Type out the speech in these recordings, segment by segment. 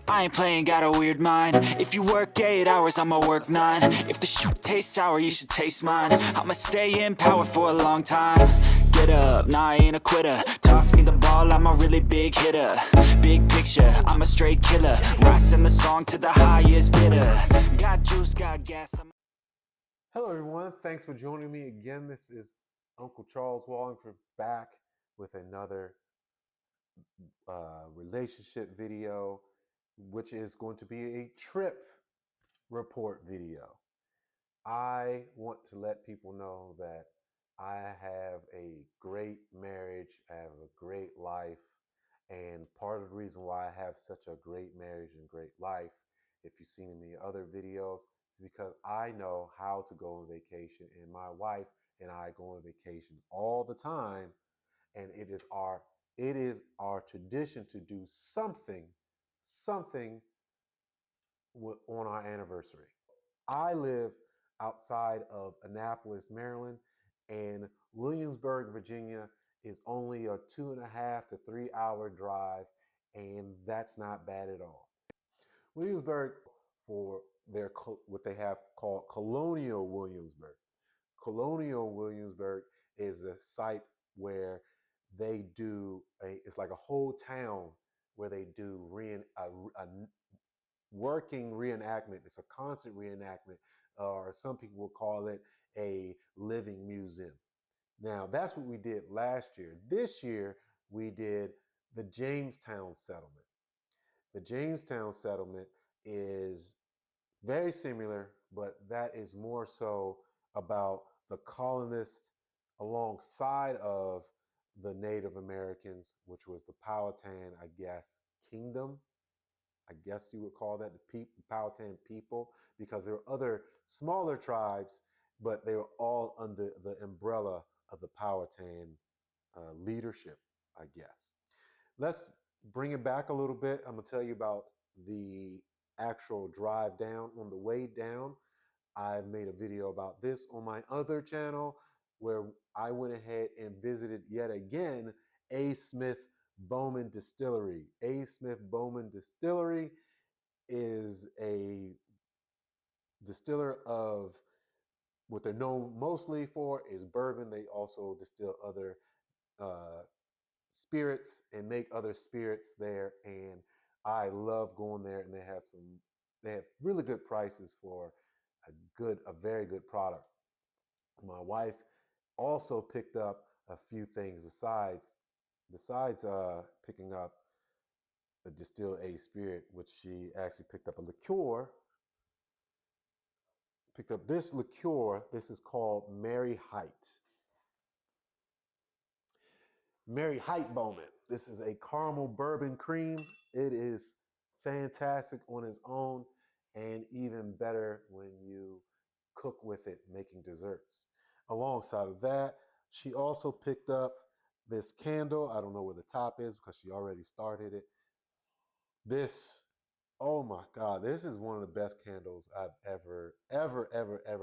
I ain't playing, got a weird mind. If you work 8 hours, I'ma work 9. If the shit tastes sour, you should taste mine. I'ma stay in power for a long time. Get up, nah, I ain't a quitter. Toss me the ball, I'm a really big hitter. Big picture, I'm a straight killer. Rising the song to the highest bidder. Got juice, got gas. Hello everyone, thanks for joining me again. This is Uncle Charles Walhingford back with another relationship video, which is going to be a trip report video. I want to let people know that I have a great marriage, I have a great life, and part of the reason why I have such a great marriage and great life, if you've seen me in other videos, is because I know how to go on vacation, and my wife and I go on vacation all the time, and it is our tradition to do something on our anniversary. I live outside of Annapolis, Maryland, and Williamsburg, Virginia is only a 2.5 to 3 hour drive, and that's not bad at all. Williamsburg, for their what they have called Colonial Williamsburg. Colonial Williamsburg is a site where they do it's like a whole town where they do a working reenactment. It's a concert reenactment, or some people will call it a living museum. Now, that's what we did last year. This year, we did the Jamestown Settlement. The Jamestown Settlement is very similar, but that is more so about the colonists alongside of the Native Americans, which was the Powhatan, I guess, kingdom. I guess you would call that the Powhatan people, because there were other smaller tribes, but they were all under the umbrella of the Powhatan leadership, I guess. Let's bring it back a little bit. I'm going to tell you about the actual drive down. On the way down, I made a video about this on my other channel where I went ahead and visited yet again A Smith Bowman Distillery. A Smith Bowman Distillery is a distiller of what they're known mostly for is bourbon. They also distill other uh, spirits and make other spirits there. And I love going there, and they have really good prices for a very good product. My wife also picked up a few things besides picking up a distilled aged spirit, which she actually picked up a liqueur. Picked up this liqueur. This is called Mary Height. Mary Height Bowman. This is a caramel bourbon cream. It is fantastic on its own, and even better when you cook with it, making desserts. Alongside of that, she also picked up this candle. I don't know where the top is because she already started it. This, oh my God, this is one of the best candles I've ever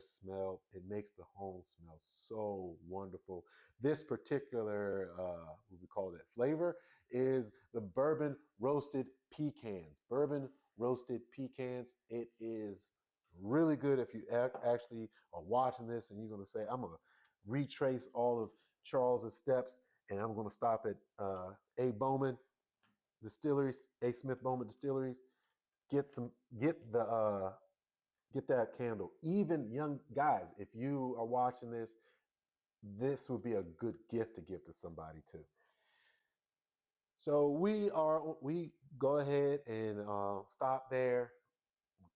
smelled. It makes the home smell so wonderful. This particular, what we call it, flavor is the bourbon roasted pecans. Bourbon roasted pecans. It is really good. If you actually are watching this and you're going to say, I'm going to retrace all of Charles's steps and I'm going to stop at A. Bowman Distilleries, A. Smith Bowman Distilleries, get some, get that candle. Even young guys, if you are watching this, this would be a good gift to give to somebody too. So we go ahead and stop there.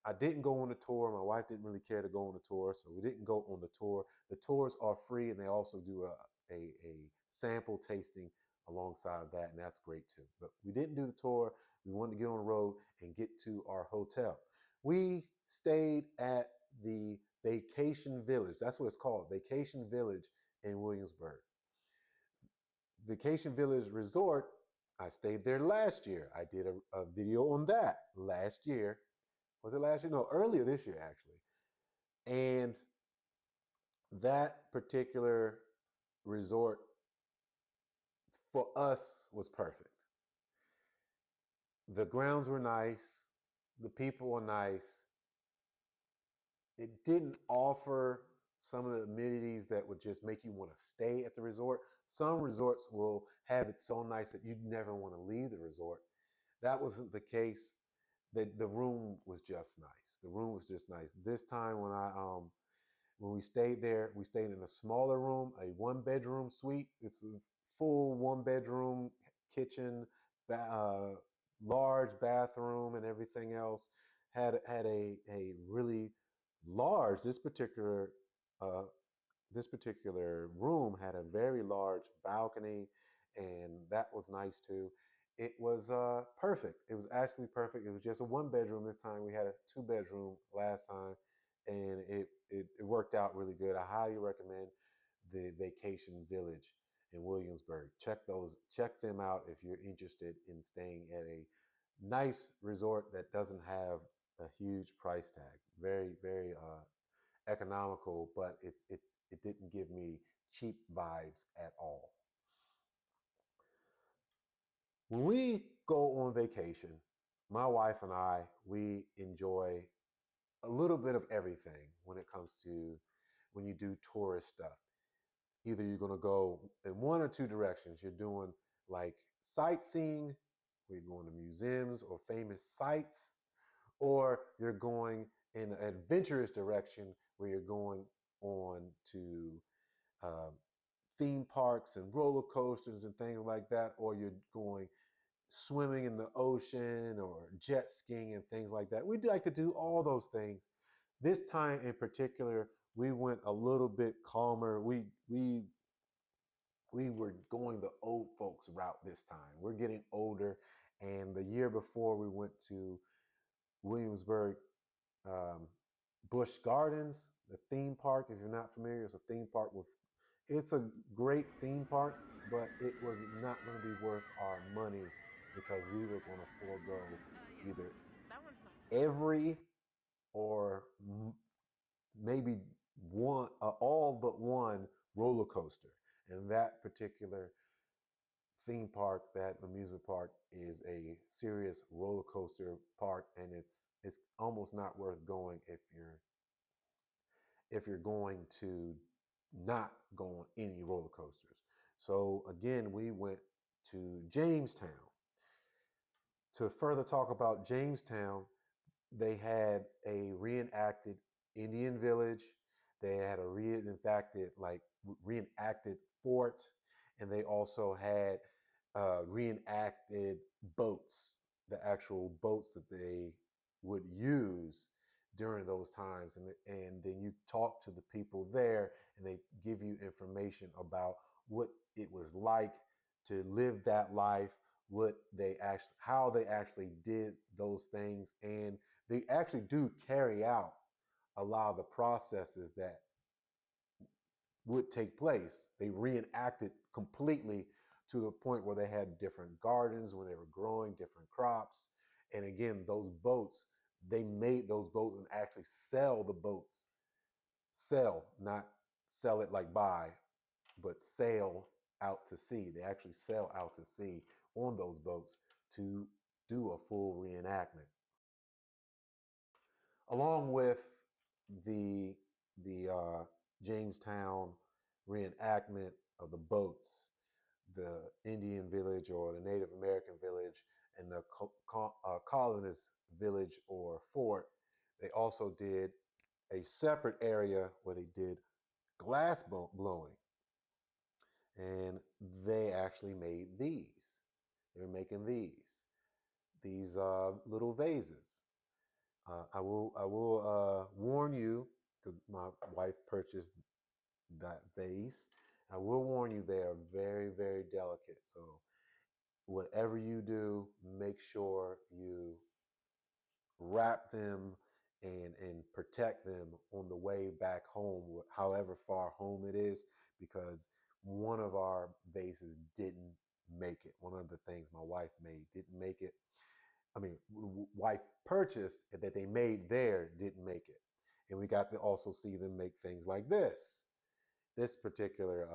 I didn't go on the tour. My wife didn't really care to go on the tour, so we didn't go on the tour. The tours are free, and they also do a sample tasting alongside of that, and that's great too. But we didn't do the tour. We wanted to get on the road and get to our hotel. We stayed at the Vacation Village. That's what it's called, Vacation Village in Williamsburg. Vacation Village Resort, I stayed there last year. I did a video on that last year. Was it last year? No, earlier this year, actually. And that particular resort for us was perfect. The grounds were nice. The people were nice. It didn't offer some of the amenities that would just make you want to stay at the resort. Some resorts will have it so nice that you'd never want to leave the resort. That wasn't the case. The room was just nice. The room was just nice. This time when we stayed there, we stayed in a smaller room, a 1-bedroom suite. It's a full 1-bedroom kitchen, uh, large bathroom, and everything else. Had a really large. Uh, this particular room had a very large balcony, and that was nice too. It was perfect. It was actually perfect. It was just a 1-bedroom this time. We had a 2-bedroom last time, and it worked out really good. I highly recommend the Vacation Village in Williamsburg. Check them out if you're interested in staying at a nice resort that doesn't have a huge price tag. Very economical, but it didn't give me cheap vibes at all. When we go on vacation, my wife and I, we enjoy a little bit of everything when it comes to when you do tourist stuff. Either you're going to go in one or two directions. You're doing like sightseeing, where you're going to museums or famous sites, or you're going in an adventurous direction where you're going on to uh, theme parks and roller coasters and things like that, or you're going swimming in the ocean or jet skiing and things like that. We'd like to do all those things. This time in particular, we went a little bit calmer. We were going the old folks route this time. We're getting older, and the year before we went to Williamsburg, um, Busch Gardens, the theme park. If you're not familiar, it's a theme park with. It's a great theme park, but it was not going to be worth our money because we were going to forego either every or maybe one, all but one roller coaster. And that particular theme park, that amusement park, is a serious roller coaster park, and it's almost not worth going if you're going to not go on any roller coasters. So again, we went to Jamestown. To further talk about Jamestown, they had a reenacted Indian village. They had a reenacted fort, and they also had reenacted boats, the actual boats that they would use during those times. And then you talk to the people there, and they give you information about what it was like to live that life, how they actually did those things, and they actually do carry out a lot of the processes that would take place. They reenacted completely to the point where they had different gardens when they were growing different crops. And again, those boats, they made those boats and actually sell the boats. Sell, not sell it like buy, but sail out to sea. They actually sail out to sea on those boats to do a full reenactment. Along with the the Jamestown reenactment of the boats, the Indian village or the Native American village, and the colonist village or fort, they also did a separate area where they did glass blowing, and they actually made these. They're making these little vases. I will warn you, because my wife purchased that vase. I will warn you, they are very delicate. So whatever you do, make sure you wrap them and protect them on the way back home, however far home it is, because one of our vases didn't make it. One of the things my wife made didn't make it. I mean, wife purchased that they made there didn't make it. And we got to also see them make things like this particular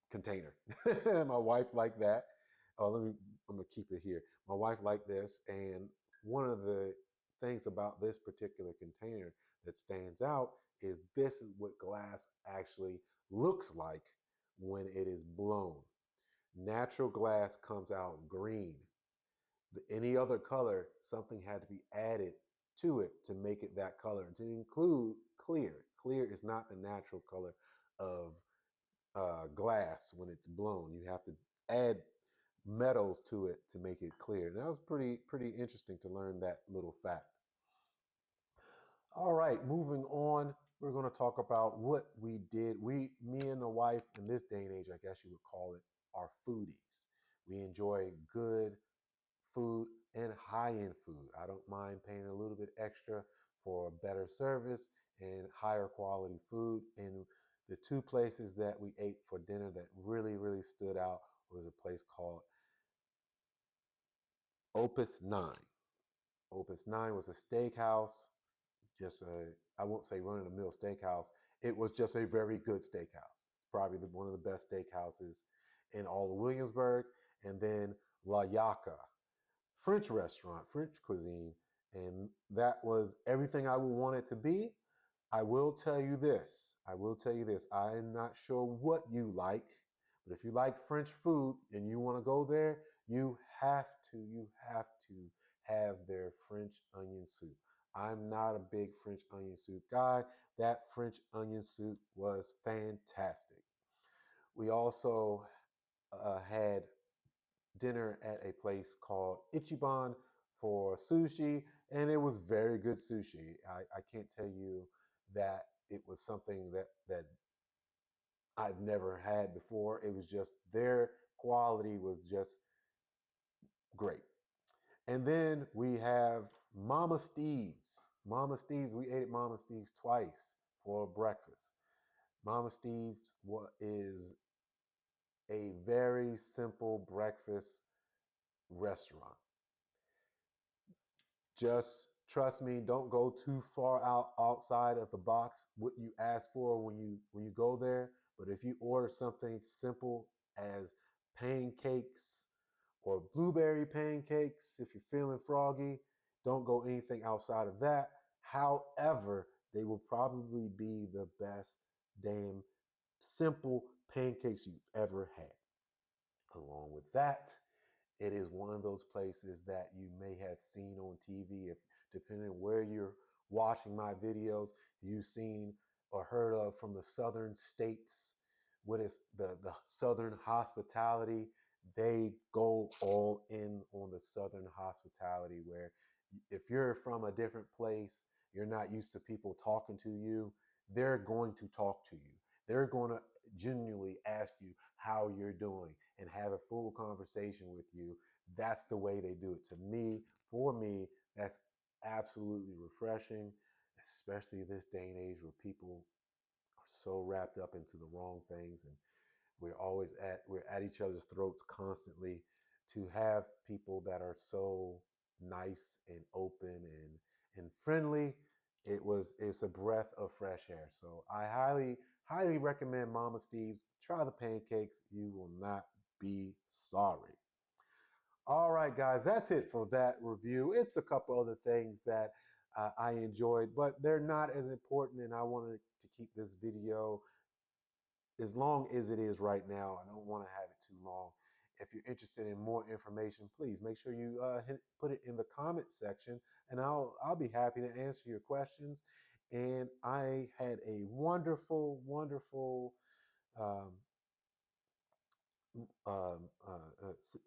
container. My wife liked that. Let me I'm gonna keep it here. My wife liked this, and one of the things about this particular container that stands out is this is what glass actually looks like when it is blown. Natural glass comes out green. Any other color, something had to be added to it to make it that color, to include clear. Clear is not the natural color of glass when it's blown. You have to add metals to it to make it clear. And that was pretty interesting to learn that little fact. All right, moving on, we're going to talk about what we did. Me and the wife, in this day and age, I guess you would call it, are foodies. We enjoy good food and high-end food. I don't mind paying a little bit extra for better service and higher quality food. And the two places that we ate for dinner that really stood out was a place called Opus 9. Opus 9 was a steakhouse, just I won't say run-of-the-mill steakhouse. It was just a very good steakhouse. It's probably one of the best steakhouses in all of Williamsburg. And then La Yaca, French restaurant, French cuisine, and that was everything I would want it to be. I will tell you this. I will tell you this. I'm not sure what you like, but if you like French food and you want to go there, you have to have their French onion soup. I'm not a big French onion soup guy. That French onion soup was fantastic. We also had dinner at a place called Ichiban for sushi, and it was very good sushi. I can't tell you that it was something that I've never had before. It was just their quality was just great. And then we have Mama Steve's. Mama Steve's, we ate at Mama Steve's twice for breakfast. Mama Steve's is a very simple breakfast restaurant. Just trust me, don't go too far outside of the box what you ask for when you go there. But if you order something simple as pancakes or blueberry pancakes, if you're feeling froggy, don't go anything outside of that. However, they will probably be the best damn simple pancakes you've ever had. Along with that, it is one of those places that you may have seen on TV. If depending on where you're watching my videos, you've seen or heard of from the southern states. What is the southern hospitality? They go all in on the southern hospitality. Where if you're from a different place, you're not used to people talking to you. They're going to talk to you. They're going to genuinely ask you how you're doing and have a full conversation with you. That's the way they do it. To me, for me, that's absolutely refreshing, especially this day and age where people are so wrapped up into the wrong things, and we're at each other's throats constantly. To have people that are so nice and open and friendly, it's a breath of fresh air. So I highly recommend Mama Steve's. Try the pancakes. You will not be sorry. All right, guys, that's it for that review. It's a couple other things that I enjoyed, but they're not as important, and I wanted to keep this video as long as it is right now. I don't want to have it too long. If you're interested in more information, please make sure you put it in the comment section, and I'll be happy to answer your questions. And I had a wonderful um,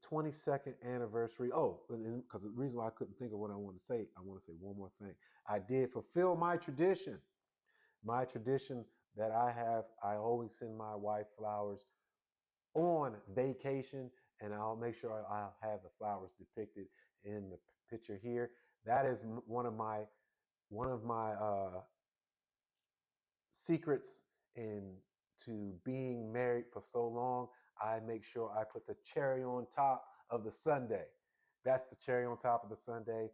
22nd anniversary. Oh, because the reason why I couldn't think of what I want to say one more thing. I did fulfill my tradition. My tradition that I have, I always send my wife flowers on vacation, and I'll make sure I'll have the flowers depicted in the picture here. That is one of my secrets into being married for so long. I make sure I put the cherry on top of the sundae. That's the cherry on top of the sundae.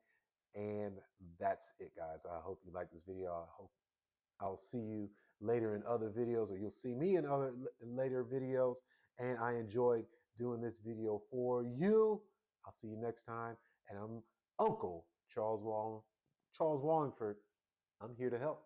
And that's it, guys. I hope you like this video. I hope I'll see you later in other videos, or you'll see me in other later videos. And I enjoyed doing this video for you. I'll see you next time. And I'm Uncle Charles Wallingford. I'm here to help.